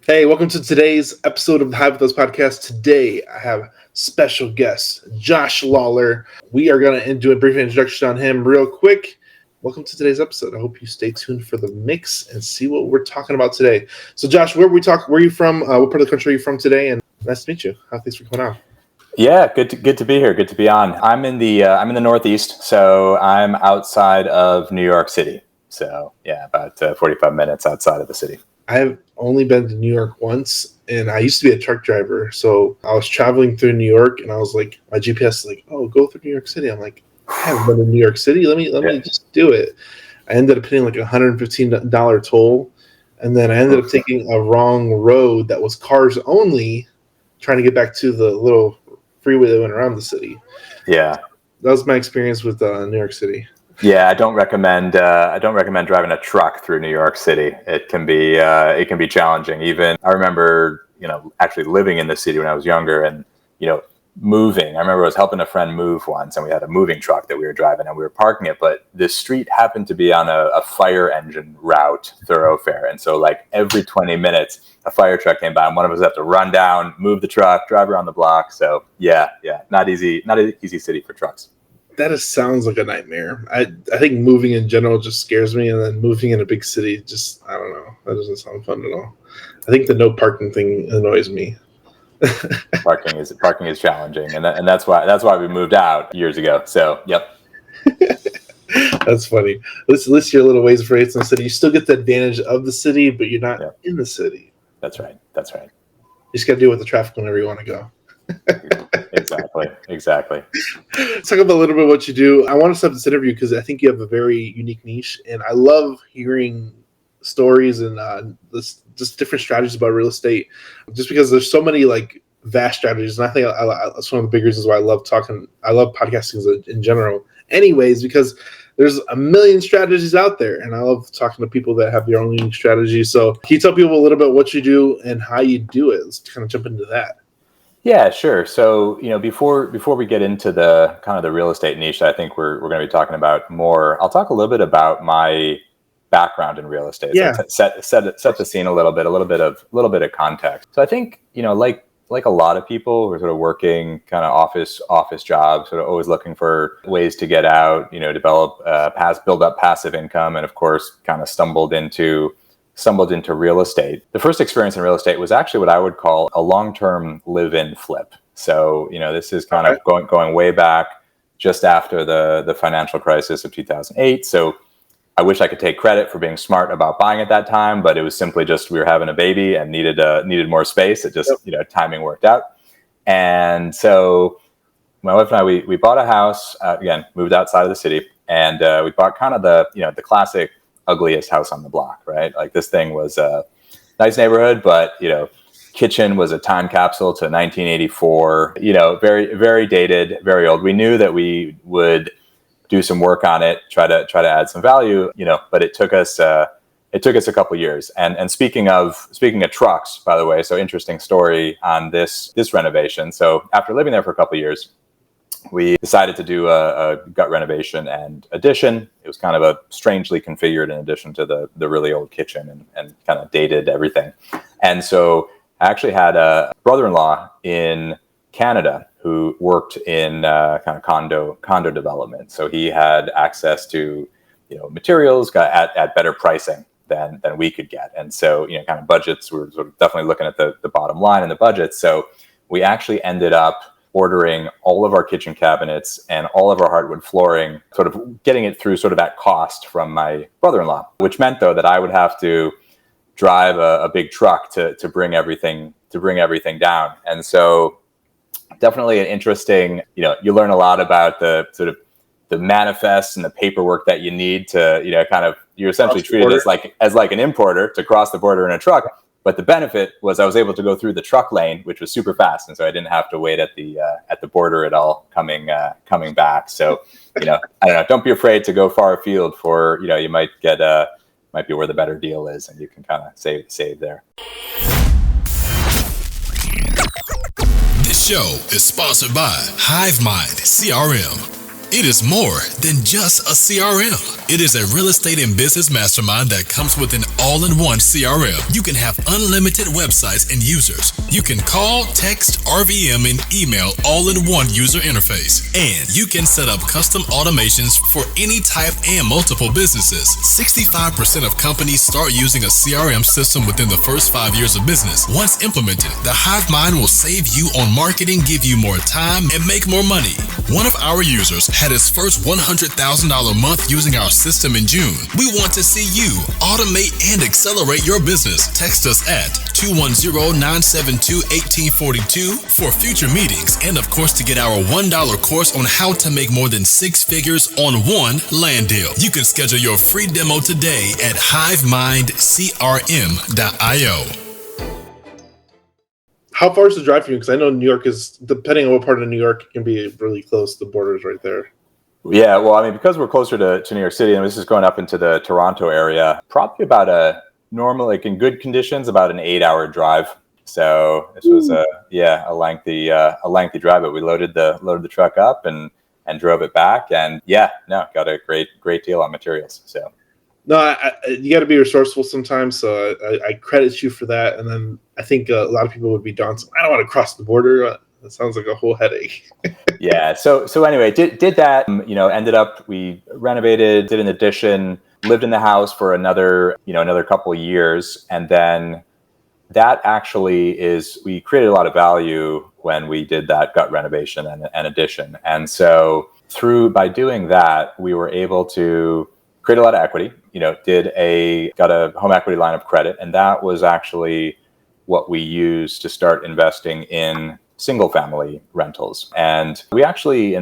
Hey, welcome to today's episode of the Hive with Us podcast. Today, I have special guest, Josh Lawlor. We are going to do a brief introduction on him real quick. Welcome to today's episode. I hope you stay tuned for the mix and see what we're talking about today. So, Josh, where are you from? What part of the country are you from today? And nice to meet you. Thanks for coming on. Yeah, good to be here. Good to be on. I'm in the Northeast, so I'm outside of New York City. So yeah, about 45 minutes outside of the city. I have only been to New York once, and I used to be a truck driver. So I was traveling through New York, and I was like, my GPS is like, oh, go through New York City. I'm like, I haven't been to New York City. Let me just do it. I ended up paying like $115 toll, and then I ended up taking a wrong road that was cars only, trying to get back to the little freeway that went around the city. Yeah, that was my experience with New York City. Yeah, I don't recommend driving a truck through New York City. It can be challenging. Even I remember, actually living in the city when I was younger, and moving. I remember I was helping a friend move once, and we had a moving truck that we were driving, and we were parking it. But the street happened to be on a fire engine route thoroughfare, and so like every 20 minutes, a fire truck came by, and one of us had to run down, move the truck, drive around the block. So yeah, not an easy city for trucks. That sounds like a nightmare. I think moving in general just scares me, and then moving in a big city just, I don't know. That doesn't sound fun at all. I think the no parking thing annoys me. Parking is challenging, and that's why we moved out years ago. So yep. That's funny. At least you're a little ways away from the city. You still get the advantage of the city, but you're not in the city. That's right. You just got to deal with the traffic whenever you want to go. Exactly. Let's talk about a little bit what you do. I want to start this interview because I think you have a very unique niche, and I love hearing stories and just different strategies about real estate. Just because there's so many like vast strategies, and I think that's one of the big reasons why I love podcasting in general. Anyways, because there's a million strategies out there, and I love talking to people that have their own unique strategies. So, can you tell people a little bit what you do and how you do it? Let's kind of jump into that. Yeah, sure. So, before we get into the kind of the real estate niche that I think we're going to be talking about more, I'll talk a little bit about my background in real estate. Yeah. So set the scene a little bit of context. So I think, like a lot of people who are sort of working kind of office jobs, sort of always looking for ways to get out, build up passive income, and of course kind of stumbled into real estate. The first experience in real estate was actually what I would call a long-term live-in flip. So, this is kind of going way back just after the financial crisis of 2008. So I wish I could take credit for being smart about buying at that time, but it was simply just we were having a baby and needed more space. It just, timing worked out. And so my wife and I, we bought a house, again, moved outside of the city, and we bought kind of the classic ugliest house on the block, right? Like this thing was a nice neighborhood, but kitchen was a time capsule to 1984. Very very dated, very old. We knew that we would do some work on it, try to add some value, but it took us a couple years. And speaking of trucks, by the way, so interesting story on this renovation. So after living there for a couple of years, we decided to do a gut renovation and addition. It was kind of a strangely configured in addition to the really old kitchen and kind of dated everything. And so I actually had a brother-in-law in Canada who worked in kind of condo development. So he had access to materials at better pricing than we could get. And so kind of budgets, we were sort of definitely looking at the bottom line in the budget. So we actually ended up ordering all of our kitchen cabinets and all of our hardwood flooring, sort of getting it through sort of at cost from my brother-in-law, which meant though that I would have to drive a big truck to bring everything down. And so definitely an interesting, you learn a lot about the sort of the manifests and the paperwork that you need to, kind of, you're essentially treated as like an importer to cross the border in a truck. But the benefit was I was able to go through the truck lane, which was super fast, and so I didn't have to wait at the border at all coming back. So, I don't know. Don't be afraid to go far afield for you might be where the better deal is, and you can kind of save there. This show is sponsored by HiveMind CRM. It is more than just a CRM. It is a real estate and business mastermind that comes with an all-in-one CRM. You can have unlimited websites and users. You can call, text, RVM, and email all in one user interface. And you can set up custom automations for any type and multiple businesses. 65% of companies start using a CRM system within the first 5 years of business. Once implemented, the Hive Mind will save you on marketing, give you more time, and make more money. One of our users had his first $100,000 month using our system in June. We want to see you automate and accelerate your business. Text us at 210-972-1842 for future meetings, and of course to get our $1 course on how to make more than 6 figures on one land deal. You can schedule your free demo today at hivemindcrm.io. How far is the drive for you? Because I know New York is, depending on what part of New York, it can be really close. The border's right there. Yeah, well, I mean, because we're closer to New York City, and this is going up into the Toronto area, probably about normal, like in good conditions, about an 8-hour drive. So this was a lengthy drive, but we loaded the truck up and drove it back, and got a great deal on materials. So no, you got to be resourceful sometimes. So I credit you for that. And then I think a lot of people would be daunted. I don't want to cross the border. That sounds like a whole headache. Yeah. So anyway, did that. Ended up, we renovated, did an addition, lived in the house for another couple of years, and then that actually we created a lot of value when we did that gut renovation and addition. And so by doing that, we were able to create a lot of equity. Got a home equity line of credit, and that was actually what we used to start investing in single family rentals. And we actually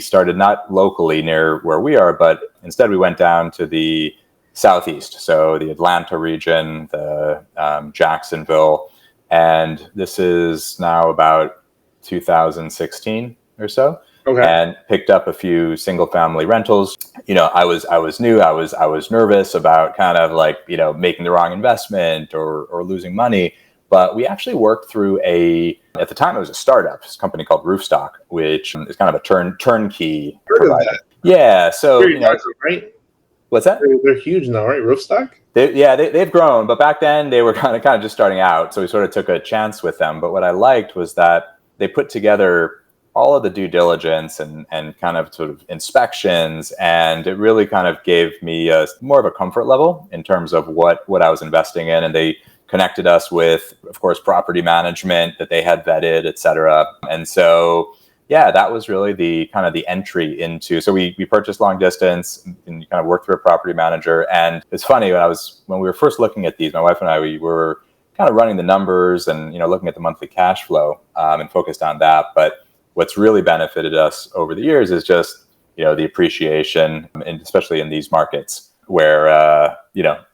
started not locally near where we are, but instead we went down to the Southeast. So the Atlanta region, the Jacksonville, and this is now about 2016 or so. Okay. And picked up a few single family rentals. I was new. I was nervous about kind of like, making the wrong investment or losing money. But we actually worked through at the time it was a startup, it's a company called Roofstock, which is kind of a turnkey provider. Yeah. So, right? What's that? They're huge now, right? Roofstock? They've grown, but back then they were kind of just starting out. So we sort of took a chance with them. But what I liked was that they put together all of the due diligence and kind of sort of inspections, and it really kind of gave me more of a comfort level in terms of what I was investing in. And they connected us with, of course, property management that they had vetted, et cetera. And so, that was really the kind of the entry into. So we purchased long distance and kind of worked through a property manager. And it's funny, when we were first looking at these, my wife and I, we were kind of running the numbers and looking at the monthly cash flow and focused on that. But what's really benefited us over the years is just, the appreciation, and especially in these markets where,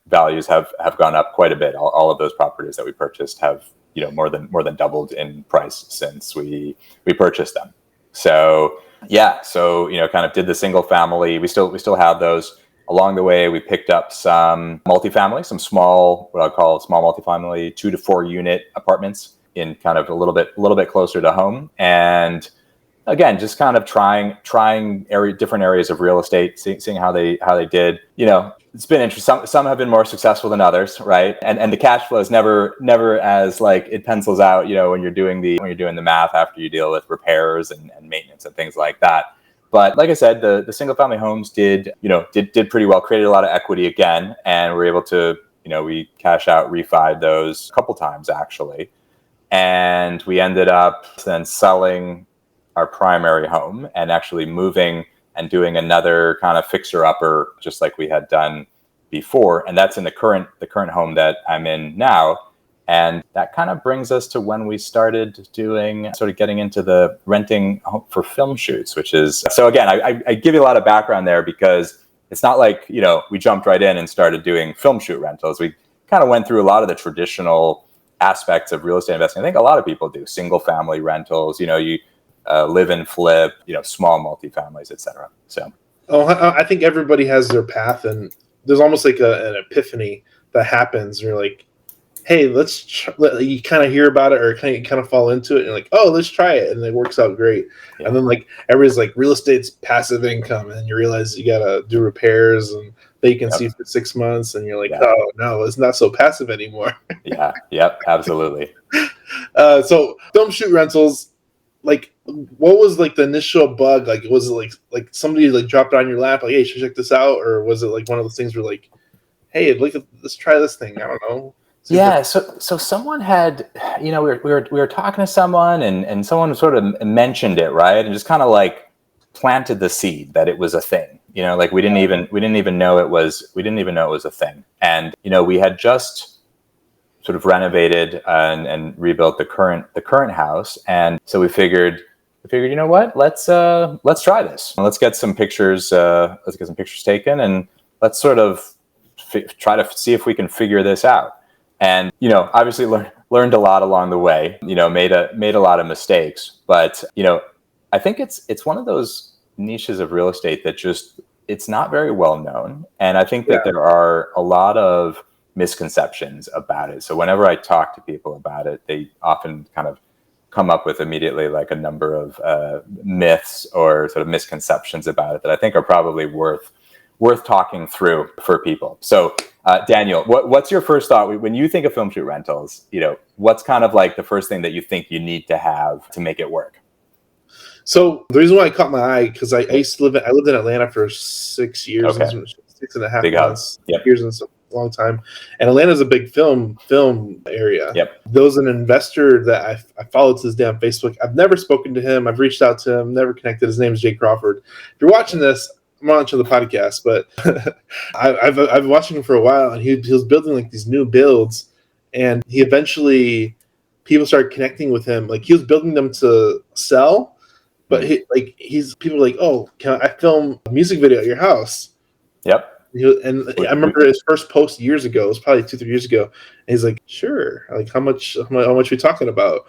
values have gone up quite a bit. All of those properties that we purchased have, more than doubled in price since we purchased them. So, kind of did the single family. We still have those. Along the way, we picked up some multifamily, some small, what I call small multifamily, 2 to 4 unit apartments in kind of a little bit closer to home. And again, just kind of trying different areas of real estate, seeing how they did. It's been interesting. Some have been more successful than others, right? And the cash flow is never as like it pencils out, when you're doing the math after you deal with repairs and maintenance and things like that. But like I said, the single family homes did pretty well, created a lot of equity again, and we're able to, we cash out, refied those a couple times actually. And we ended up then selling our primary home and actually moving and doing another kind of fixer-upper, just like we had done before. And that's in the current home that I'm in now. And that kind of brings us to when we started getting into the renting for film shoots, which is, so again, I give you a lot of background there because it's not like, we jumped right in and started doing film shoot rentals. We kind of went through a lot of the traditional aspects of real estate investing. I think a lot of people do single family rentals, you live and flip, small multifamilies, et cetera. So, I think everybody has their path, and there's almost like an epiphany that happens. You're like, hey, you kind of hear about it or kind of fall into it and you're like, oh, let's try it. And it works out great. Yeah. And then like everybody's like real estate's passive income. And you realize you got to do repairs and vacancy for 6 months. And you're like, oh no, it's not so passive anymore. Yeah. Yep. Absolutely. So film shoot rentals, like what was like the initial bug? Like, was it like somebody like dropped it on your lap? Like, hey, you should check this out. Or was it like one of those things where like, hey, let's try this thing. I don't know. Yeah. So someone had, we were talking to someone and someone sort of mentioned it, right? And just kind of like planted the seed that it was a thing, like we didn't even know it was a thing. And, we had just sort of renovated and rebuilt the current house. And so we figured, you know what, let's try this. Let's get some pictures taken and let's sort of try to see if we can figure this out. And, obviously learned a lot along the way, made a lot of mistakes, but, I think it's one of those niches of real estate that it's not very well known. And I think that there are a lot of misconceptions about it. So whenever I talk to people about it, they often kind of come up with immediately like a number of myths or sort of misconceptions about it that I think are probably worth talking through for people. So Daniel, what's your first thought when you think of film shoot rentals? What's kind of like the first thing that you think you need to have to make it work? So the reason why I caught my eye, because I lived in Atlanta for 6 years, 6.5 months, years, and a long time. And Atlanta's a big film area. Yep. There was an investor that I followed to this day on Facebook. I've never spoken to him. I've reached out to him, never connected. His name is Jay Crawford. If you're watching this, I'm on to the podcast, but I've been watching him for a while, and he was building like these new builds, and he eventually people started connecting with him. Like he was building them to sell. But people are like, oh, can I film a music video at your house? Yep. And I remember his first post years ago. It was probably 2-3 years ago. And he's like, sure. Like, how much are we talking about?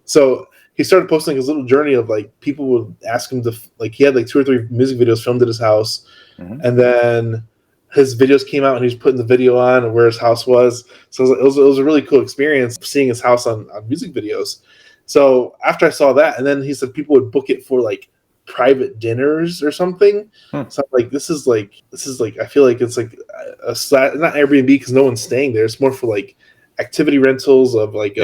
So he started posting his little journey of like people would ask him to like he had like 2 or 3 music videos filmed at his house, and then his videos came out and he was putting the video on and where his house was. So it was a really cool experience seeing his house on music videos. So after I saw that, and then he said people would book it for like private dinners or something. So I'm like, this is like I feel like it's like not Airbnb because no one's staying there. It's more for like activity rentals of like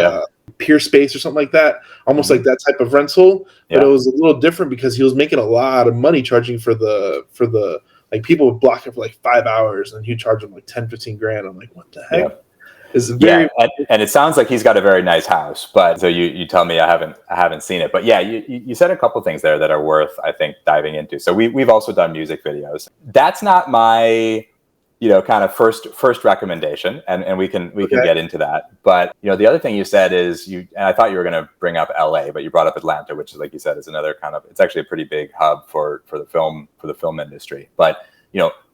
peer space or something like that, almost like that type of rental. But it was a little different because he was making a lot of money charging for the like people would block it for like 5 hours and he'd charge them like 10-15 grand. I'm like, what the heck? And it sounds like he's got a very nice house, but so you tell me I haven't seen it, but you said a couple things there that are worth, I think, diving into. So we've also done music videos. That's not my, kind of first recommendation, and we can get into that. But the other thing you said is and I thought you were going to bring up LA, but you brought up Atlanta, which is, like you said, is another kind of, it's actually a pretty big hub for the film industry. But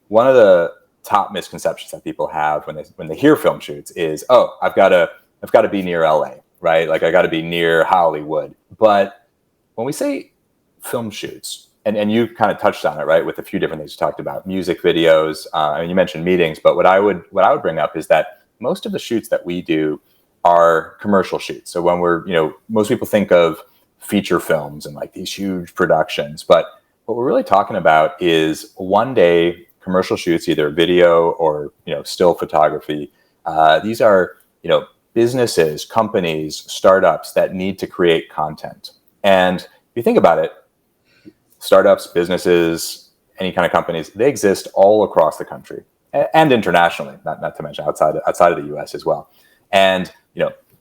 one of the top misconceptions that people have when they hear film shoots is, oh, I've got to be near LA, right? Like I got to be near Hollywood. But when we say film shoots, and you kind of touched on it, right, with a few different things you talked about, music videos. You mentioned meetings, but what I would bring up is that most of the shoots that we do are commercial shoots. So when most people think of feature films and like these huge productions, but what we're really talking about is one day commercial shoots, either video or still photography. These are businesses, companies, startups that need to create content. And if you think about it, startups, businesses, any kind of companies, they exist all across the country and internationally, not to mention outside of the US as well. And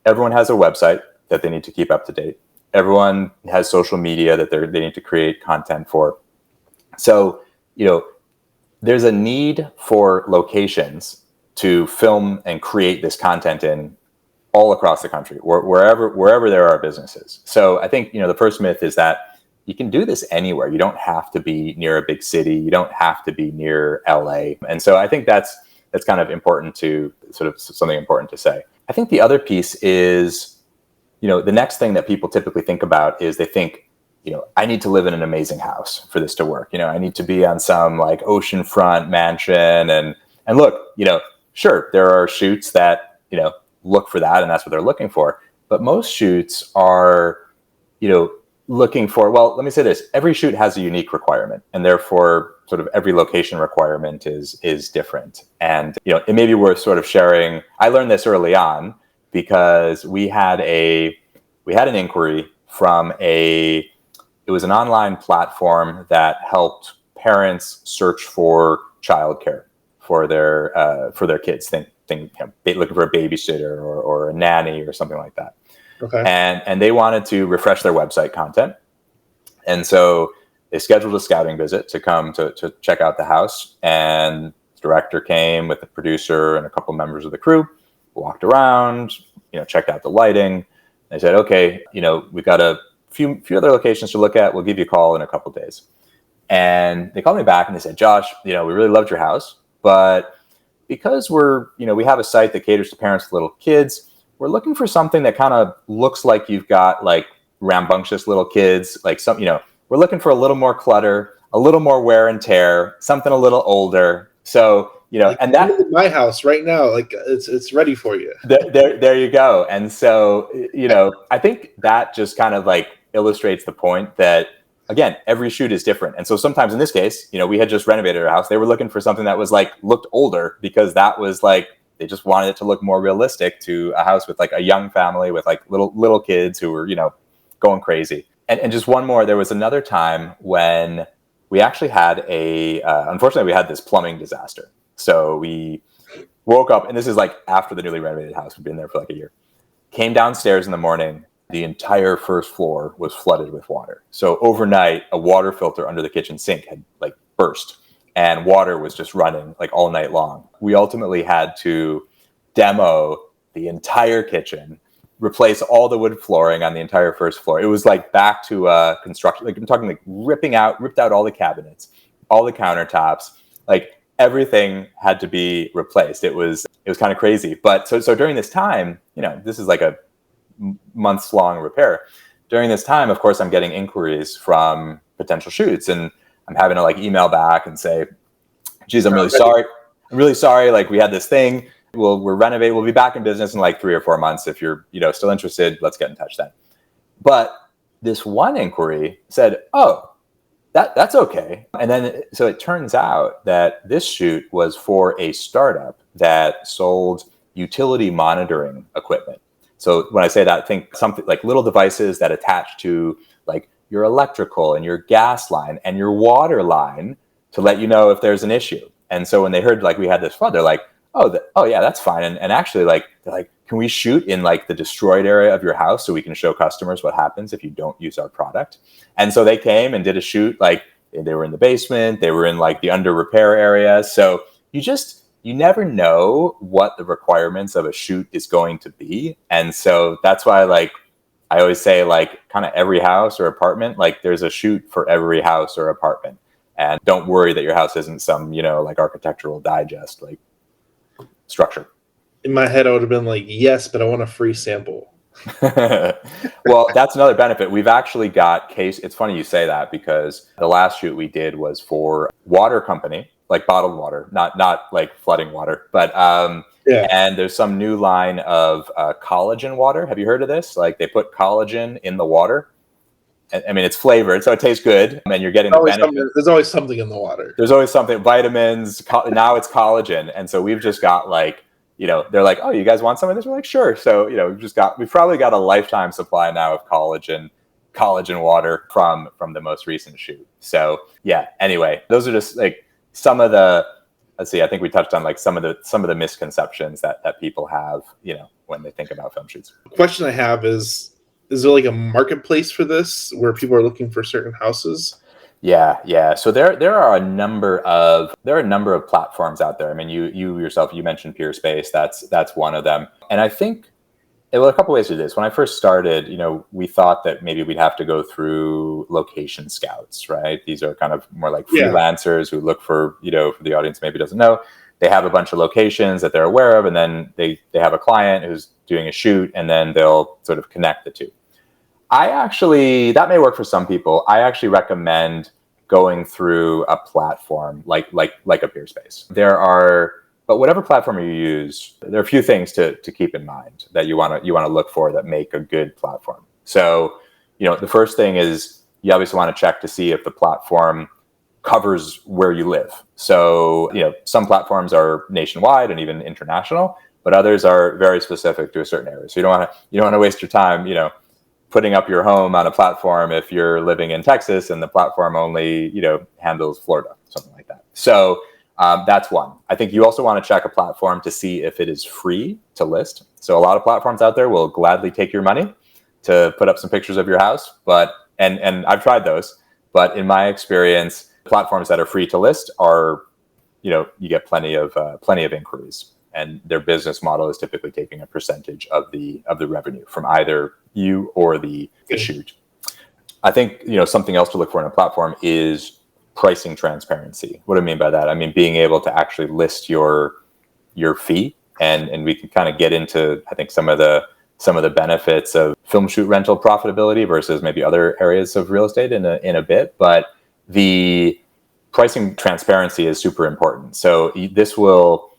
everyone has a website that they need to keep up to date. Everyone has social media that they need to create content for. So there's a need for locations to film and create this content in all across the country, wherever there are businesses. So I think, the first myth is that you can do this anywhere. You don't have to be near a big city. You don't have to be near LA. And so I think that's kind of important to sort of something important to say. I think the other piece is, the next thing that people typically think about is they think, I need to live in an amazing house for this to work. I need to be on some like oceanfront mansion and look, sure, there are shoots that, look for that, and that's what they're looking for. But most shoots are, looking for, well, let me say this, every shoot has a unique requirement, and therefore sort of every location requirement is different. And, it may be worth sort of sharing. I learned this early on because we had an inquiry from it was an online platform that helped parents search for childcare for their kids. Think looking for a babysitter or a nanny or something like that. Okay. And they wanted to refresh their website content. And so they scheduled a scouting visit to come to check out the house. And the director came with the producer and a couple members of the crew, walked around, checked out the lighting. They said, okay, we've got a few other locations to look at. We'll give you a call in a couple of days. And they called me back and they said, Josh, we really loved your house, but because we have a site that caters to parents with little kids, we're looking for something that kind of looks like you've got like rambunctious little kids, like we're looking for a little more clutter, a little more wear and tear, something a little older. So, like, and that my house right now, like it's ready for you. There you go. And so, I think that just kind of like illustrates the point that, again, every shoot is different. And so sometimes in this case, we had just renovated our house. They were looking for something that was like looked older because that was like, they just wanted it to look more realistic to a house with like a young family with like little kids who were, going crazy. And just one more, there was another time when we actually had unfortunately we had this plumbing disaster. So we woke up, and this is like after the newly renovated house. We've been there for like a year. Came downstairs in the morning. The entire first floor was flooded with water. So overnight, a water filter under the kitchen sink had like burst, and water was just running like all night long. We ultimately had to demo the entire kitchen, replace all the wood flooring on the entire first floor. It was like back to construction. Like I'm talking like ripped out all the cabinets, all the countertops, like everything had to be replaced. It was kind of crazy. But so during this time, this is like a months long repair. During this time, of course, I'm getting inquiries from potential shoots, and I'm having to like email back and say, geez, I'm really sorry. Like we had this thing. We're renovating. We'll be back in business in like 3 or 4 months. If you're, still interested, let's get in touch then. But this one inquiry said, oh, that's okay. And then, so it turns out that this shoot was for a startup that sold utility monitoring equipment. So when I say that, think something like little devices that attach to like your electrical and your gas line and your water line to let you know if there's an issue. And so when they heard like we had this flood, they're like, oh yeah, that's fine. And actually like, they're like, can we shoot in like the destroyed area of your house so we can show customers what happens if you don't use our product? And so they came and did a shoot. Like they were in the basement, they were in like the under repair area. So you never know what the requirements of a shoot is going to be. And so that's why like I always say like kind of every house or apartment, like there's a shoot for every house or apartment. And don't worry that your house isn't some, like architectural digest like structure. In my head, I would have been like, yes, but I want a free sample. Well, that's another benefit. We've actually got it's funny you say that because the last shoot we did was for water company, like bottled water, not like flooding water, but yeah. And there's some new line of collagen water. Have you heard of this? Like they put collagen in the water. I mean, it's flavored, so it tastes good, and you're getting the benefit. There's always something in the water. There's always something, vitamins. Now it's collagen, and so we've just got like, they're like, oh, you guys want some of this? We're like, sure. So we've probably got a lifetime supply now of collagen water from the most recent shoot. So yeah. Anyway, those are just like some of the. Let's see. I think we touched on like some of the misconceptions that people have, when they think about film shoots. The question I have is there like a marketplace for this where people are looking for certain houses? Yeah. So there are a number of platforms out there. I mean, you yourself, you mentioned Peerspace. That's one of them. And I think a couple ways to do this. When I first started, we thought that maybe we'd have to go through location scouts, right? These are kind of more like freelancers who look for, for the audience maybe doesn't know, they have a bunch of locations that they're aware of, and then they have a client who's doing a shoot, and then they'll sort of connect the two. That may work for some people. I actually recommend going through a platform like a Peerspace. There are But whatever platform you use, there are a few things to keep in mind that you want to look for that make a good platform. So, the first thing is you obviously want to check to see if the platform covers where you live. So, some platforms are nationwide and even international, but others are very specific to a certain area. So you don't want to waste your time, putting up your home on a platform if you're living in Texas and the platform only, handles Florida, something like that. So that's one. I think you also want to check a platform to see if it is free to list. So a lot of platforms out there will gladly take your money to put up some pictures of your house, and I've tried those, but in my experience, platforms that are free to list are, you get plenty of inquiries, and their business model is typically taking a percentage of the revenue from either you or the shoot. I think, something else to look for in a platform is pricing transparency. What do I mean by that? I mean, being able to actually list your fee, and we can kind of get into, I think, some of the benefits of film shoot rental profitability versus maybe other areas of real estate in a bit, but the pricing transparency is super important. So this will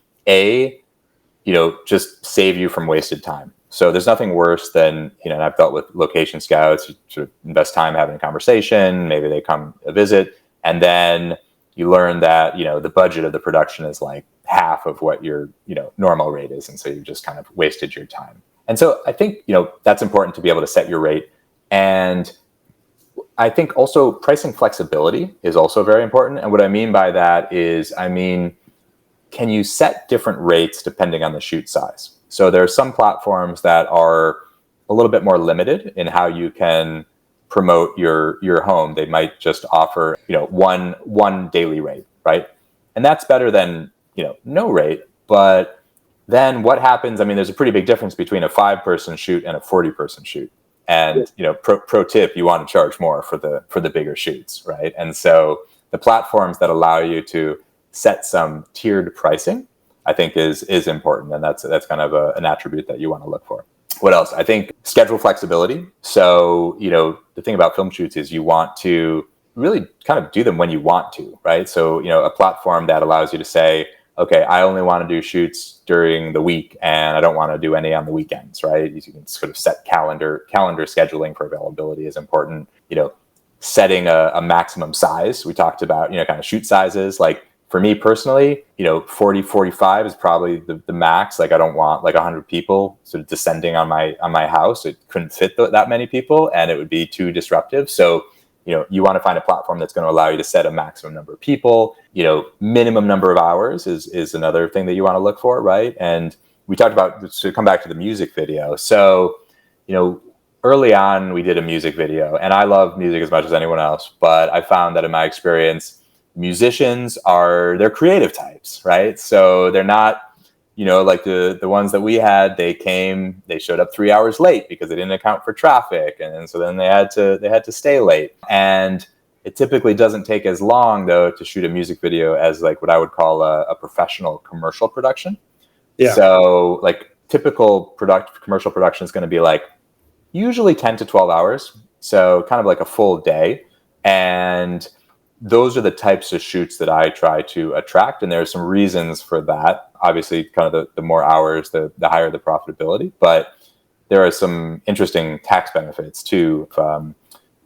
just save you from wasted time. So there's nothing worse than, and I've dealt with location scouts, you sort of invest time having a conversation, maybe they come a visit, and then you learn that, the budget of the production is like half of what your, normal rate is. And so you've just kind of wasted your time. And so I think, that's important to be able to set your rate. And I think also pricing flexibility is also very important. And what I mean by that is, can you set different rates depending on the shoot size? So there are some platforms that are a little bit more limited in how you can promote your home. They might just offer, one daily rate, right? And that's better than, no rate. But then what happens? There's a pretty big difference between a 5-person shoot and a 40-person shoot. And, pro tip, you want to charge more for the bigger shoots, right? And so the platforms that allow you to set some tiered pricing, I think is important. And that's kind of an attribute that you want to look for. What else? I think schedule flexibility. So, the thing about film shoots is you want to really kind of do them when you want to, right? So, a platform that allows you to say, okay, I only want to do shoots during the week and I don't want to do any on the weekends, right? You can sort of set calendar scheduling for availability is important. Setting a maximum size. We talked about, kind of shoot sizes. Like for me personally, 40, 45 is probably the max. Like I don't want like 100 people sort of descending on my house. It couldn't fit that many people and it would be too disruptive. So, you want to find a platform that's going to allow you to set a maximum number of people. Minimum number of hours is another thing that you want to look for, right? And we talked about, to come back to the music video. So, early on we did a music video, and I love music as much as anyone else, but I found that in my experience, musicians they're creative types, right? So they're not, like the ones that we had, they showed up 3 hours late because they didn't account for traffic. And so then they had to stay late. And it typically doesn't take as long though to shoot a music video as like what I would call a professional commercial production. Yeah. So like typical commercial production is going to be like usually 10 to 12 hours. So kind of like a full day. And those are the types of shoots that I try to attract. And there are some reasons for that. Obviously, kind of the more hours, the higher the profitability. But there are some interesting tax benefits to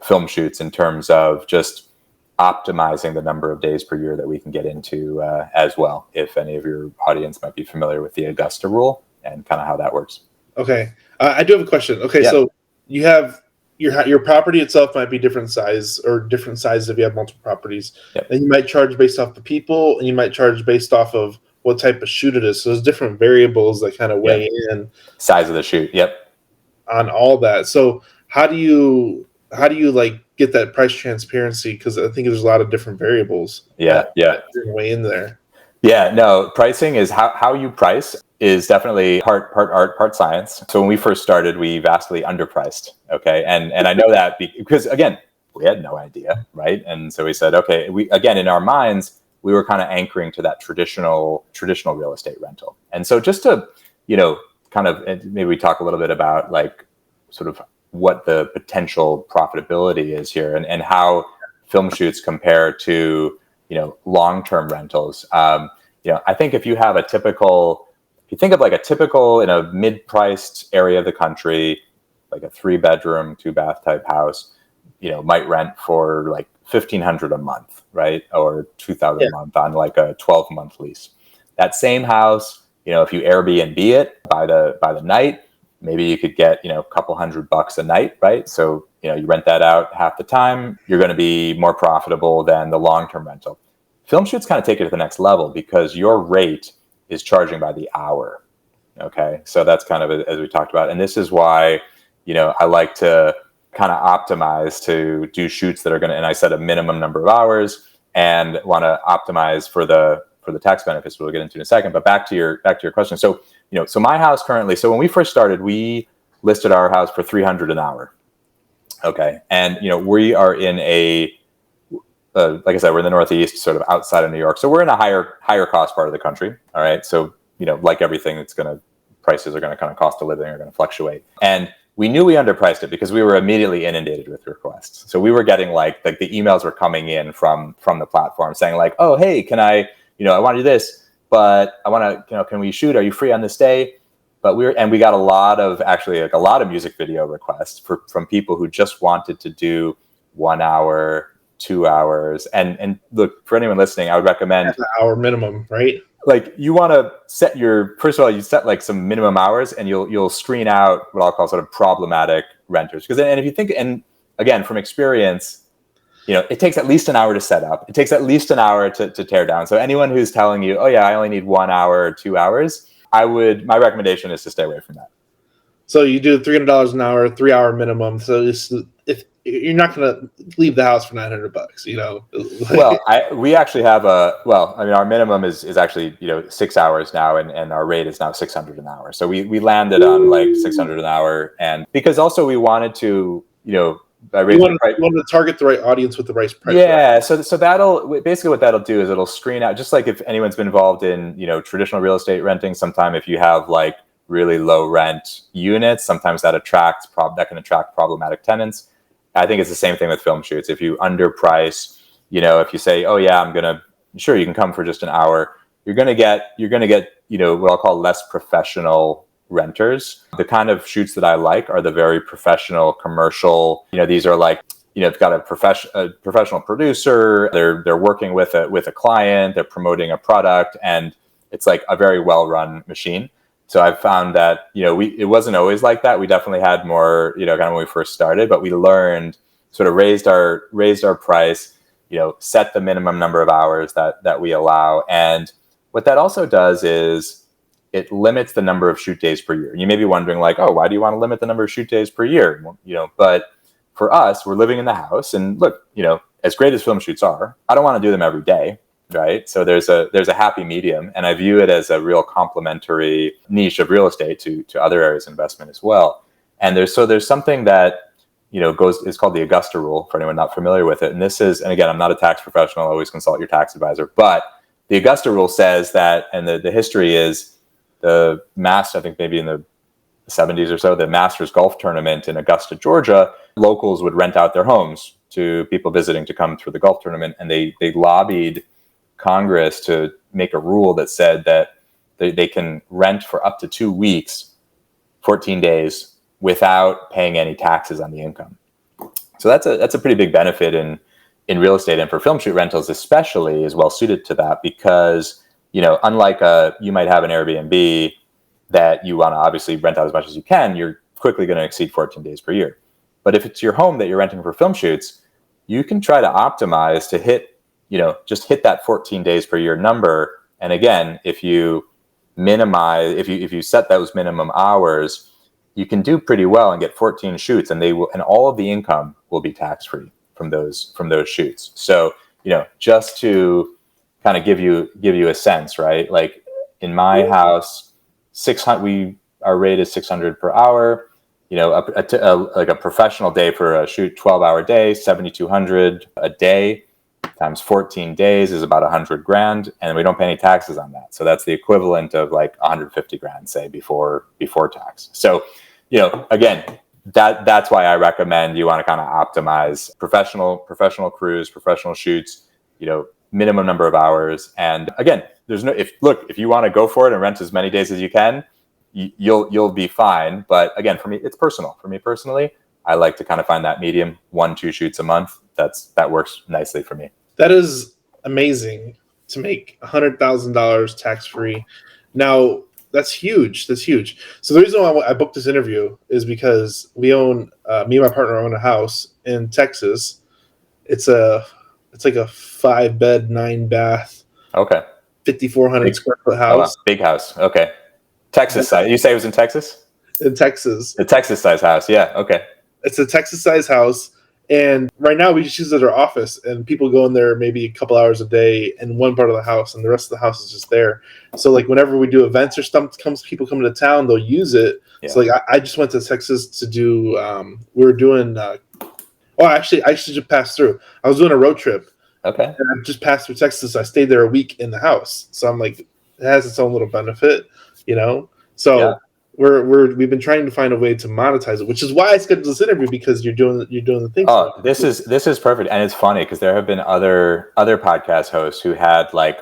film shoots in terms of just optimizing the number of days per year that we can get into as well. If any of your audience might be familiar with the Augusta rule and kind of how that works. Okay. I do have a question. Okay, yeah. So you have your property itself might be different size or different sizes if you have multiple properties. Yep. And you might charge based off the people, and you might charge based off of what type of shoot it is. So there's different variables that kind of weigh in. Size of the shoot. Yep. On all that. So how do you like get that price transparency? Because I think there's a lot of different variables. That weigh in there. Yeah, no, pricing is how you price is definitely part art, part science. So when we first started, we vastly underpriced. Okay. And I know that because again, we had no idea. Right. And so we said, okay, in our minds, we were kind of anchoring to that traditional real estate rental. And so just to, kind of maybe we talk a little bit about like sort of what the potential profitability is here and how film shoots compare to, long-term rentals. I think if you think of like a typical in a mid-priced area of the country, like a 3-bedroom, 2-bath type house, might rent for like $1,500 a month, right? Or $2,000 a month on like a 12-month lease. That same house, if you Airbnb it by the night, maybe you could get, a couple $100 a night, right? So, you rent that out half the time, you're going to be more profitable than the long-term rental. Film shoots kind of take it to the next level because your rate is charging by the hour. Okay. So that's kind of as we talked about. And this is why, I like to kind of optimize to do shoots that are going to, and I said a minimum number of hours, and want to optimize for the tax benefits we'll get into in a second. But back to your question. So, so my house currently, so when we first started, we listed our house for $300 an hour. Okay. And, we are in like I said, we're in the Northeast, sort of outside of New York. So we're in a higher cost part of the country. All right. So, like everything, prices are going to kind of cost of living are going to fluctuate. And we knew we underpriced it because we were immediately inundated with requests. So we were getting like the emails were coming in from the platform saying like, oh, hey, can I want to do this, but I want to, can we shoot? Are you free on this day? But we got a lot of music video requests from people who just wanted to do 1 hour, 2 hours. And look, for anyone listening, I would recommend an hour minimum, right? Like you want to set you set like some minimum hours, and you'll screen out what I'll call sort of problematic renters. Because if you think, and again, from experience, it takes at least an hour to set up. It takes at least an hour to tear down. So anyone who's telling you, oh yeah, I only need 1 hour or 2 hours, my recommendation is to stay away from that. So you do $300 an hour, 3 hour minimum. So if you're not going to leave the house for $900, Well, we actually have our minimum is actually 6 hours now, and our rate is now $600 an hour. So we landed on like $600 an hour, and because also we wanted to by raising the price, you want to target the right audience with the right price. Yeah, so that'll basically what that'll do is it'll screen out, just like if anyone's been involved in traditional real estate renting. Sometime if you have like really low rent units, sometimes that can attract problematic tenants. I think it's the same thing with film shoots. If you underprice, if you say, oh yeah, sure, you can come for just an hour, you're gonna get what I'll call less professional renters. The kind of shoots that I like are the very professional commercial. These are like, it's got a professional producer. They're working with a client. They're promoting a product, and it's like a very well run machine. So I've found that, it wasn't always like that. We definitely had more, kind of when we first started, but we learned, sort of raised our price, set the minimum number of hours that we allow. And what that also does is it limits the number of shoot days per year. You may be wondering like, oh, why do you want to limit the number of shoot days per year? But for us, we're living in the house, and look, as great as film shoots are, I don't want to do them every day. Right. So there's a happy medium, and I view it as a real complementary niche of real estate to other areas of investment as well. And there's something that, is called the Augusta rule for anyone not familiar with it. And and again, I'm not a tax professional, always consult your tax advisor, but the Augusta rule says that, and the history is I think maybe in the 70s or so, the Masters golf tournament in Augusta, Georgia, locals would rent out their homes to people visiting to come through the golf tournament. And they lobbied Congress to make a rule that said that they can rent for up to 2 weeks, 14 days, without paying any taxes on the income. So that's a pretty big benefit in real estate, and for film shoot rentals especially is well suited to that, because unlike you might have an Airbnb that you want to obviously rent out as much as you can, you're quickly going to exceed 14 days per year. But if it's your home that you're renting for film shoots, you can try to optimize to hit that 14 days per year number. And again, if you set those minimum hours, you can do pretty well and get 14 shoots, and all of the income will be tax free from those shoots. So, just to kind of give you a sense, right? Like in my house, our rate is $600 per hour. Like a professional day for a shoot, 12-hour day, $7,200 a day. Times 14 days is about $100,000, and we don't pay any taxes on that. So that's the equivalent of like $150,000, say, before tax. So, again, that's why I recommend you want to kind of optimize professional crews, professional shoots. minimum number of hours. And again, if you want to go for it and rent as many days as you can, you'll be fine. But again, for me, it's personal. For me personally, I like to kind of find that medium, 1-2 shoots a month. That works nicely for me. That is amazing, to make $100,000 tax free. Now that's huge. That's huge. So the reason why I booked this interview is because me and my partner own a house in Texas. It's like a 5-bed, 9-bath. Okay. 5,400 square foot house. Oh, wow. Big house. Okay. Texas size. You say it was in Texas? In Texas. The Texas size house. Yeah. Okay. It's a Texas size house. And right now we just use it as our office, and people go in there maybe a couple hours a day in one part of the house, and the rest of the house is just there. So like whenever we do events or people come to town, they'll use it. Yeah. So like I just went to Texas to do, we were doing, I actually just passed through. I was doing a road trip. Okay. And I just passed through Texas. I stayed there a week in the house. So I'm like, it has its own little benefit, So yeah. We've been trying to find a way to monetize it, which is why I scheduled this interview, because you're doing the thing. Oh, this is perfect. And it's funny because there have been other podcast hosts who had like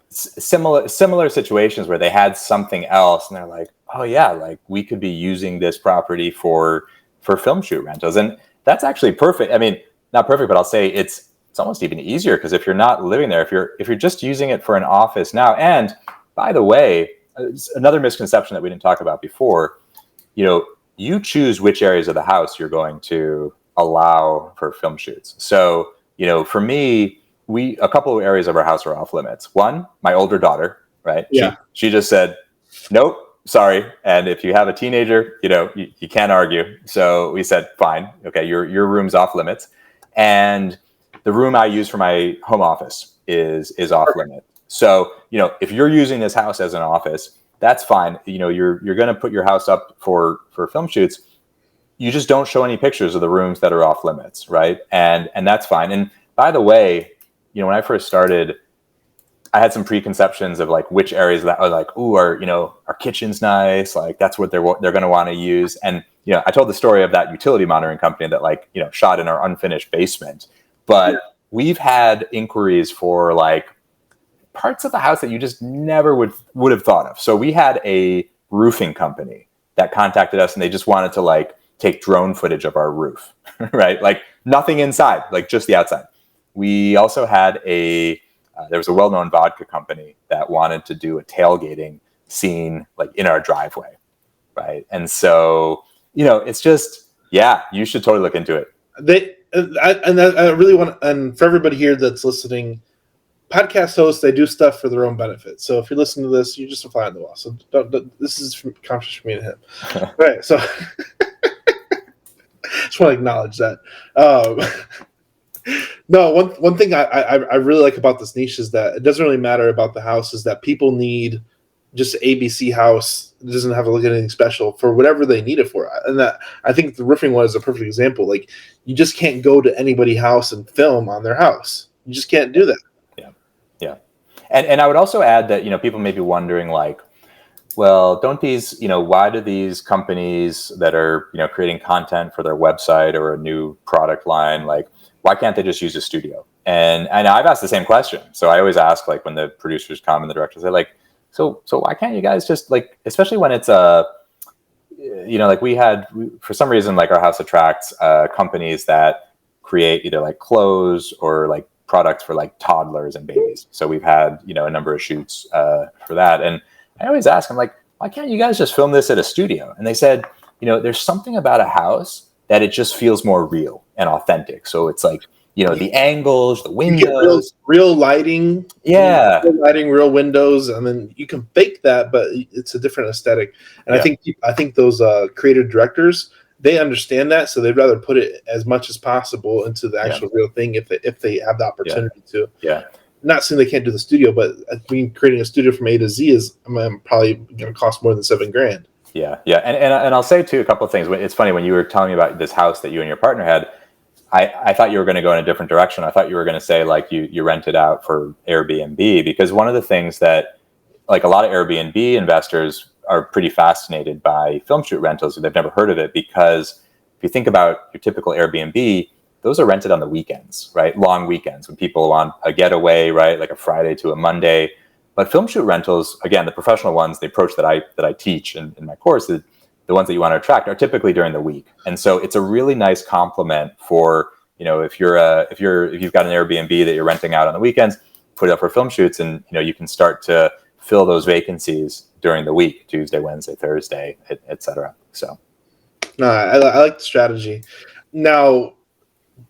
similar situations where they had something else and they're like, oh yeah, like we could be using this property for film shoot rentals. And that's actually perfect. I mean, not perfect, but I'll say it's almost even easier, because if you're not living there, if you're just using it for an office now, and by the way, another misconception that we didn't talk about before, you choose which areas of the house you're going to allow for film shoots. So, for me, a couple of areas of our house are off limits. One, my older daughter, right? Yeah. She just said, nope, sorry. And if you have a teenager, you can't argue. So we said, fine, okay, your room's off limits. And the room I use for my home office is off limit. So, if you're using this house as an office, that's fine. You're going to put your house up for film shoots. You just don't show any pictures of the rooms that are off limits, right? And that's fine. And by the way, when I first started, I had some preconceptions of like which areas that are like, ooh, our kitchen's nice, like that's what they're going to want to use. And I told the story of that utility monitoring company that shot in our unfinished basement. But we've had inquiries for like parts of the house that you just never would have thought of. So we had a roofing company that contacted us, and they just wanted to like take drone footage of our roof, right? Like nothing inside, like just the outside. We also had there was a well-known vodka company that wanted to do a tailgating scene like in our driveway, right? And so, it's just, yeah, you should totally look into it. I really want, and for everybody here that's listening, podcast hosts, they do stuff for their own benefit. So if you're listening to this, you're just a fly on the wall. So this is conversation for me and him. Right. So just want to acknowledge that. No, one thing I really like about this niche is that it doesn't really matter about the house, is that people need just ABC house. It doesn't have to look at anything special for whatever they need it for. And that, I think the roofing one is a perfect example. Like you just can't go to anybody's house and film on their house. You just can't do that. Yeah. And I would also add that, people may be wondering like, well, don't these, why do these companies that are, creating content for their website or a new product line, like, why can't they just use a studio? And I've asked the same question. So I always ask, like, when the producers come and the directors, they're like, so why can't you guys just like, especially when it's like for some reason, like our house attracts companies that create either like clothes or like products for like toddlers and babies. So we've had, a number of shoots for that. And I always ask them, like, why can't you guys just film this at a studio? And they said, there's something about a house that it just feels more real and authentic. So it's like, the angles, the windows, real lighting, real lighting, real windows, and then you can fake that, but it's a different aesthetic. And I think those creative directors, they understand that, so they'd rather put it as much as possible into the actual real thing if they have the opportunity to. Yeah. Not saying they can't do the studio, but creating a studio from A to Z is probably going to cost more than $7,000. Yeah. And I'll say too a couple of things. It's funny, when you were telling me about this house that you and your partner had, I thought you were going to go in a different direction. I thought you were going to say like you rent it out for Airbnb, because one of the things that like a lot of Airbnb investors are pretty fascinated by film shoot rentals. They've never heard of it, because if you think about your typical Airbnb, those are rented on the weekends, right? Long weekends when people want a getaway, right? Like a Friday to a Monday. But film shoot rentals, again, the professional ones, the approach that I teach in my course, is the ones that you want to attract are typically during the week. And so it's a really nice complement for, if you've got an Airbnb that you're renting out on the weekends, put it up for film shoots, and you can start to fill those vacancies during the week, Tuesday, Wednesday, Thursday, et cetera. So No, I like the strategy. Now,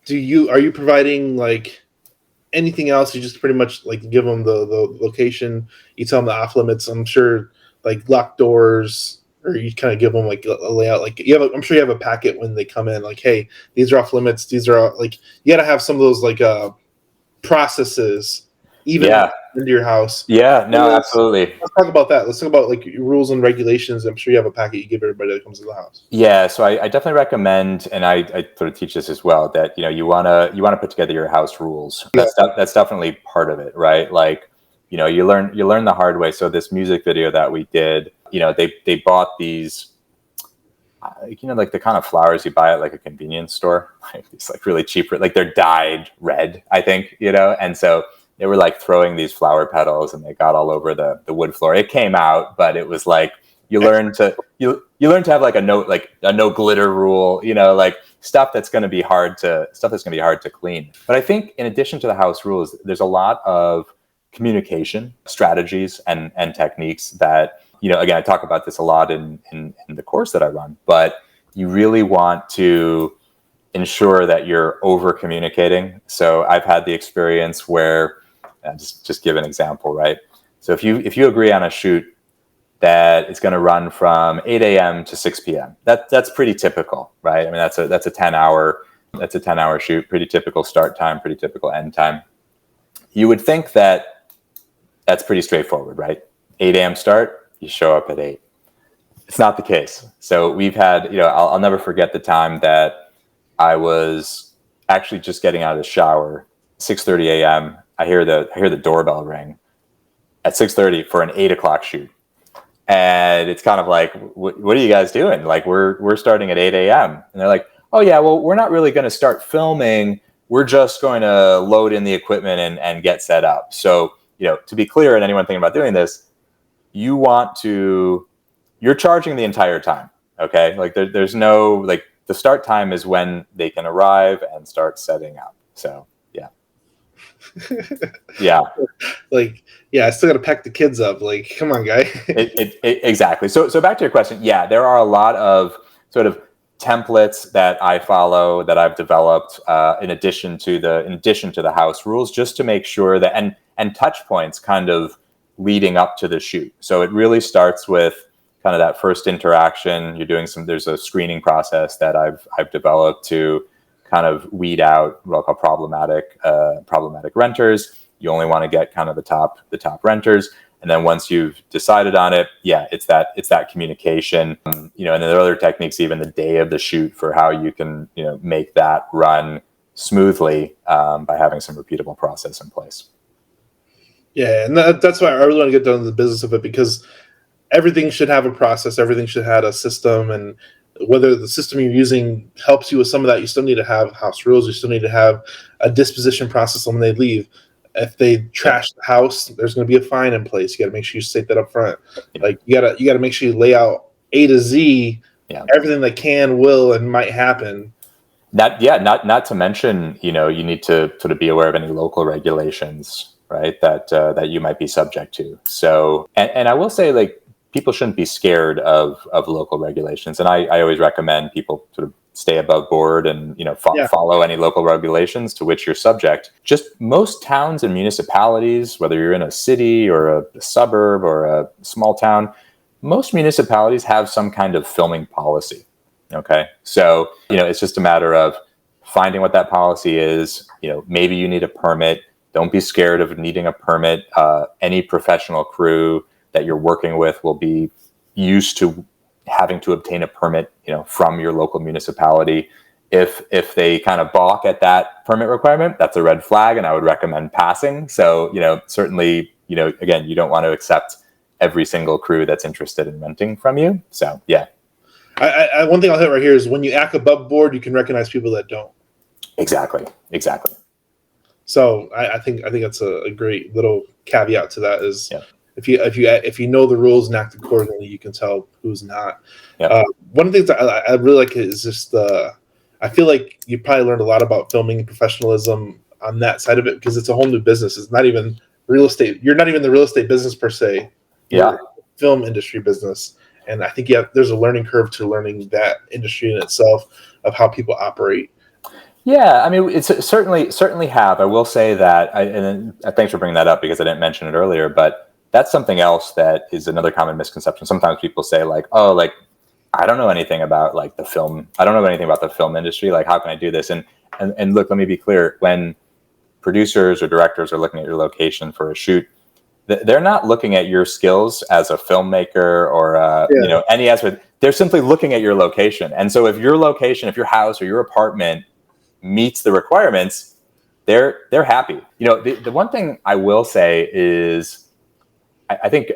are you providing like anything else? You just pretty much like give them the location, you tell them the off limits. I'm sure like locked doors, or you kind of give them like a layout. Like I'm sure you have a packet when they come in, like, hey, these are off limits. These are like, you got to have some of those like processes even into your house. Yeah, no, absolutely. Let's talk about that. Let's talk about like rules and regulations. I'm sure you have a packet you give everybody that comes to the house. Yeah, so I definitely recommend, and I sort of teach this as well, that you wanna put together your house rules. That's definitely part of it, right? Like, you learn the hard way. So this music video that we did, they bought these, like the kind of flowers you buy at like a convenience store, like it's like really cheap, like they're dyed red, I think, and so they were like throwing these flower petals and they got all over the wood floor. It came out, but it was like, you learn to have like a no glitter rule, like stuff that's going to be hard to clean. But I think in addition to the house rules, there's a lot of communication strategies and techniques that, again, I talk about this a lot in the course that I run, but you really want to ensure that you're over communicating. So I've had the experience where, just give an example, right? So if you agree on a shoot that it's going to run from 8 a.m. to 6 p.m. That's pretty typical, right? I mean, that's a 10-hour shoot, pretty typical start time, pretty typical end time. You would think that that's pretty straightforward, right? 8 a.m. start, you show up at 8. It's not the case. So we've had, I'll never forget the time that I was actually just getting out of the shower, 6:30 a.m. I hear the doorbell ring at 6:30 for an 8 o'clock shoot. And it's kind of like, what are you guys doing? Like, we're starting at 8 a.m. And they're like, oh yeah, well, we're not really going to start filming. We're just going to load in the equipment and get set up. So, to be clear, and anyone thinking about doing this, you're charging the entire time. Okay. Like there's no, like, the start time is when they can arrive and start setting up. So yeah. Yeah. Like, yeah, I still got to pack the kids up. Like, come on, guy. Exactly. So back to your question. Yeah, there are a lot of sort of templates that I follow, that I've developed in addition to the house rules, just to make sure that, and touch points kind of leading up to the shoot. So it really starts with kind of that first interaction. There's a screening process that I've developed to kind of weed out what I'll call problematic renters. You only want to get kind of the top renters. And then once you've decided on it, yeah, it's that communication, and there are other techniques, even the day of the shoot, for how you can, make that run smoothly by having some repeatable process in place. Yeah. And that's why I really want to get down to the business of it, because everything should have a process. Everything should have a system. And whether the system you're using helps you with some of that, you still need to have house rules. You still need to have a disposition process when they leave. If they trash the house, there's going to be a fine in place. You got to make sure you state that up front. Yeah. Like you got to make sure you lay out A to Z, everything that can, will, and might happen. Not to mention, you need to sort of be aware of any local regulations, right? That you might be subject to. So, and I will say, like, people shouldn't be scared of local regulations. And I always recommend people sort of stay above board and, follow any local regulations to which you're subject. Just most towns and municipalities, whether you're in a city or a suburb or a small town, most municipalities have some kind of filming policy. Okay. So, it's just a matter of finding what that policy is. Maybe you need a permit. Don't be scared of needing a permit. Any professional crew that you're working with will be used to having to obtain a permit, from your local municipality. If they kind of balk at that permit requirement, that's a red flag, and I would recommend passing. So, certainly, again, you don't want to accept every single crew that's interested in renting from you. So, yeah. One thing I'll hit right here is when you act above board, you can recognize people that don't. Exactly. So I think that's a great little caveat to that is Yeah. if you know the rules and act accordingly, you can tell who's not. Yeah. One of the things I really like is just I feel like you probably learned a lot about filming and professionalism on that side of it because it's a whole new business. It's not even real estate. You're not even the real estate business per se. You're film industry business. And I think there's a learning curve to learning that industry in itself of how people operate. Yeah, I mean, it's certainly have. I will say that, thanks for bringing that up because I didn't mention it earlier, but that's something else that is another common misconception. Sometimes people say like, oh, like, I don't know anything about like the film. I don't know anything about the film industry. Like, how can I do this? And look, let me be clear. When producers or directors are looking at your location for a shoot, they're not looking at your skills as a filmmaker or any aspect. They're simply looking at your location. And so if your location, if your house or your apartment meets the requirements, they're happy. The one thing I will say is, I think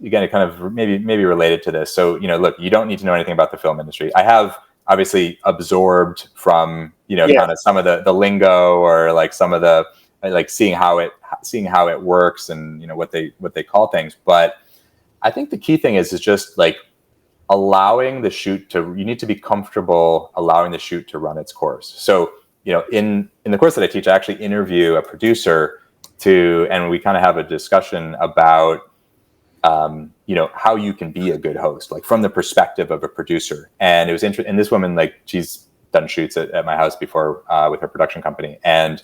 again, it kind of maybe related to this. So look, you don't need to know anything about the film industry. I have obviously absorbed from kind of some of the lingo or like some of the like seeing how it works and what they call things. But I think the key thing is just like allowing the shoot you need to be comfortable allowing the shoot to run its course. So in the course that I teach, I actually interview a producer and we kind of have a discussion about how you can be a good host, like from the perspective of a producer. And it was interesting. And this woman, like, she's done shoots at my house before with her production company. And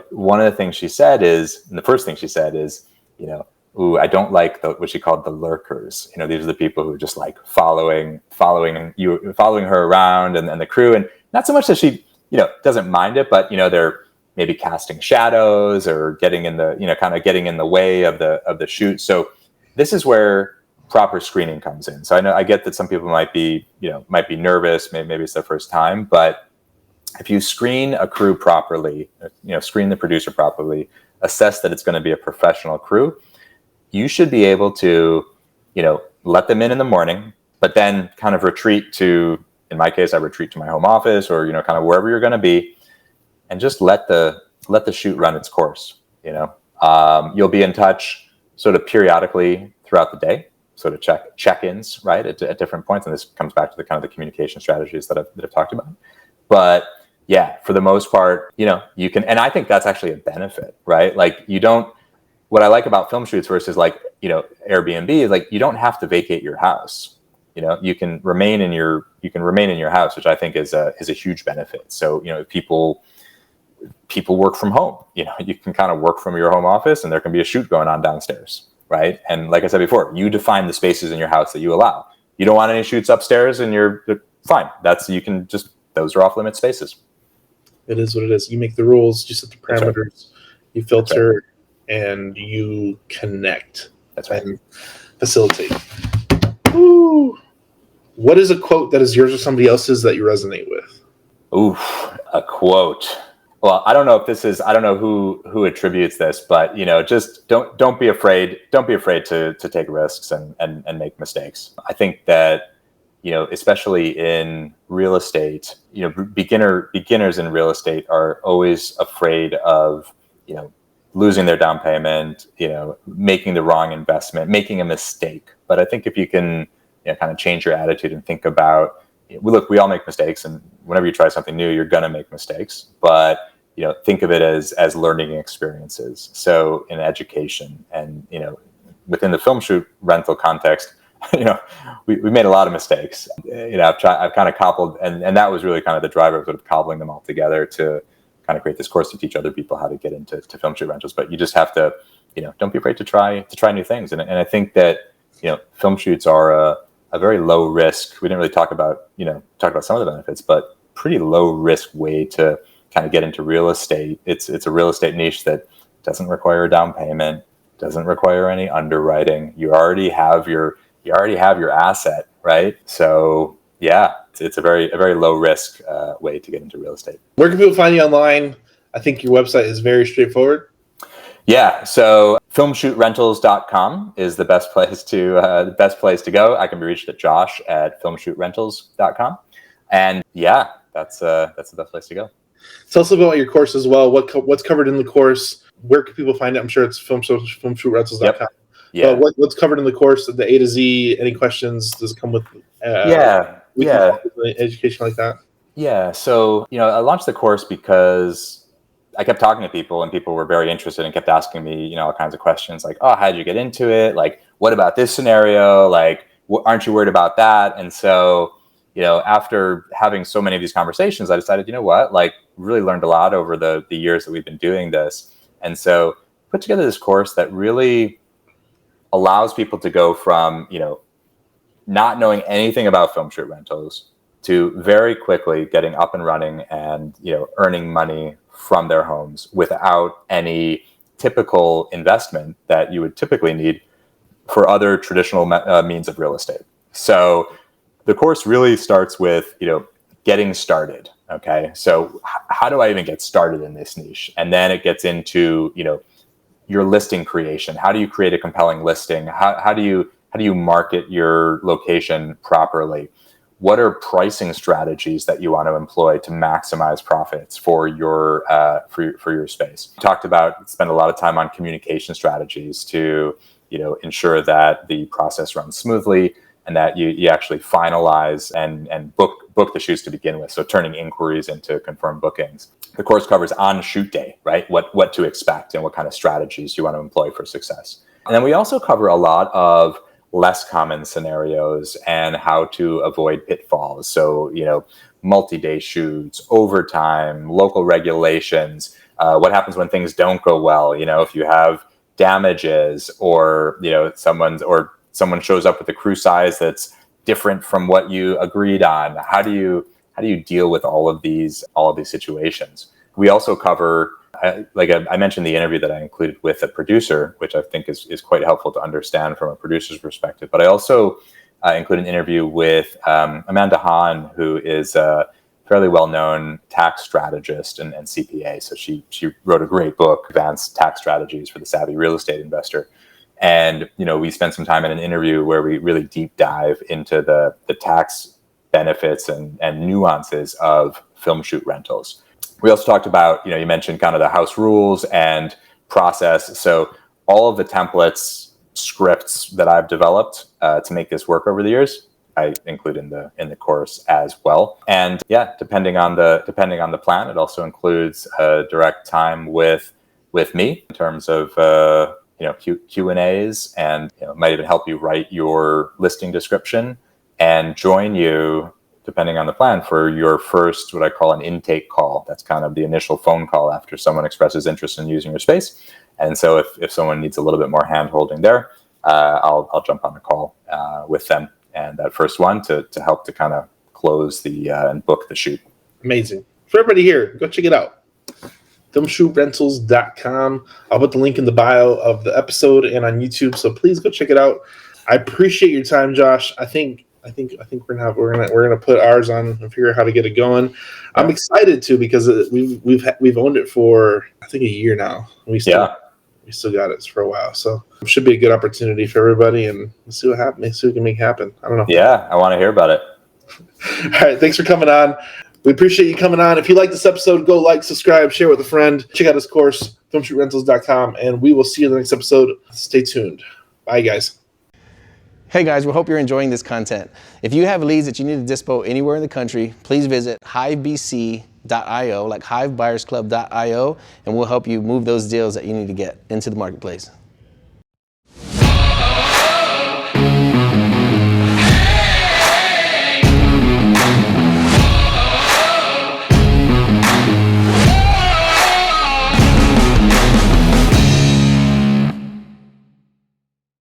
one of the things she said is, and the first thing she said is, ooh, I don't like what she called the lurkers. These are the people who are just like following her around and the crew. And not so much that she, doesn't mind it, but, they're maybe casting shadows or getting in the, kind of getting in the way of the shoot. So this is where proper screening comes in. So I get that some people might be nervous, maybe it's their first time, but if you screen a crew properly, screen the producer properly, assess that it's going to be a professional crew, you should be able to, let them in the morning, but then kind of retreat to, in my case, I retreat to my home office or, kind of wherever you're going to be, and just let the shoot run its course. You'll be in touch sort of periodically throughout the day, sort of check-ins, right, at different points. And this comes back to the kind of the communication strategies that I've talked about. But yeah, for the most part, you can, and I think that's actually a benefit, right? Like what I like about film shoots versus like, Airbnb is like, you don't have to vacate your house. You can remain in your house, which I think is a huge benefit. So, if people work from home, you can kind of work from your home office and there can be a shoot going on downstairs. Right. And like I said before, you define the spaces in your house that you allow. You don't want any shoots upstairs and you're fine. Those are off limit spaces. It is what it is. You make the rules, you set the parameters, you filter, and you connect. That's right. And facilitate. Ooh. What is a quote that is yours or somebody else's that you resonate with? Ooh, a quote. Well, I don't know who attributes this, but just don't be afraid to take risks and make mistakes. I think that especially in real estate, beginners in real estate are always afraid of losing their down payment, making the wrong investment, making a mistake. But I think if you can kind of change your attitude and think about, look, we all make mistakes, and whenever you try something new, you're gonna make mistakes. But think of it as learning experiences. So in education and within the film shoot rental context, we made a lot of mistakes. I've kind of cobbled, and that was really kind of the driver of sort of cobbling them all together to kind of create this course to teach other people how to get into film shoot rentals. But you just have to, don't be afraid to try new things. And I think that film shoots are a very low risk. We didn't really talk about some of the benefits, but pretty low risk way to kind of get into real estate. It's a real estate niche that doesn't require a down payment, doesn't require any underwriting. You already have your asset, right? So yeah, it's a very low risk way to get into real estate. Where can people find you online? I think your website is very straightforward. Yeah, so filmshootrentals.com is the best place to go. I can be reached at josh@filmshootrentals.com. And yeah, that's the best place to go. Tell us about your course as well. What's covered in the course? Where can people find it? I'm sure it's filmshootrentals.com. Yep. Yeah. But what's covered in the course, the A to Z? Any questions? Does it come with education like that? Yeah. So, I launched the course because I kept talking to people, and people were very interested and kept asking me, all kinds of questions like, oh, how did you get into it? Like, what about this scenario? Like, aren't you worried about that? And so, after having so many of these conversations, I decided, like, really learned a lot over the years that we've been doing this. And so put together this course that really allows people to go from, not knowing anything about film shoot rentals to very quickly getting up and running and, earning money from their homes without any typical investment that you would typically need for other traditional means of real estate. So the course really starts with, getting started. Okay. So how do I even get started in this niche? And then it gets into, your listing creation. How do you create a compelling listing? How do you market your location properly? What are pricing strategies that you want to employ to maximize profits for your space? We talked about, spend a lot of time on communication strategies to, ensure that the process runs smoothly and that you actually finalize and book the shoots to begin with. So turning inquiries into confirmed bookings. The course covers on shoot day, right? What to expect and what kind of strategies you want to employ for success. And then we also cover a lot of less common scenarios and how to avoid pitfalls. So, multi-day shoots, overtime, local regulations, what happens when things don't go well, if you have damages or, someone shows up with a crew size that's different from what you agreed on. How do you deal with all of these situations? We also cover, like I mentioned, the interview that I included with a producer, which I think is quite helpful to understand from a producer's perspective. But I also include an interview with Amanda Hahn, who is a fairly well-known tax strategist and CPA. So she wrote a great book, Advanced Tax Strategies for the Savvy Real Estate Investor. And, we spent some time in an interview where we really deep dive into the tax benefits and nuances of film shoot rentals. We also talked about, you mentioned kind of the house rules and process. So all of the templates, scripts that I've developed to make this work over the years, I include in the course as well. And yeah, depending on the plan, it also includes a direct time with me in terms of Q&As, and might even help you write your listing description and join you, depending on the plan, for your first, what I call an intake call. That's kind of the initial phone call after someone expresses interest in using your space. And so if someone needs a little bit more hand holding there, I'll jump on the call with them and that first one to help to kind of close and book the shoot. Amazing. For everybody here, go check it out. filmshootrentals.com. I'll put the link in the bio of the episode and on YouTube, so please go check it out. I appreciate your time, Josh. I think we're gonna put ours on and figure out how to get it going. I'm excited too because we've owned it for I think a year now. We still got it for a while, so it should be a good opportunity for everybody, and let's see what happens. Let's see what we can make happen. I don't know. Yeah, I want to hear about it. All right, thanks for coming on. We appreciate you coming on. If you like this episode, go like, subscribe, share with a friend. Check out his course, filmshootrentals.com, and we will see you in the next episode. Stay tuned. Bye, guys. Hey guys, we hope you're enjoying this content. If you have leads that you need to dispo anywhere in the country, please visit hivebc.io, like hivebuyersclub.io, and we'll help you move those deals that you need to get into the marketplace.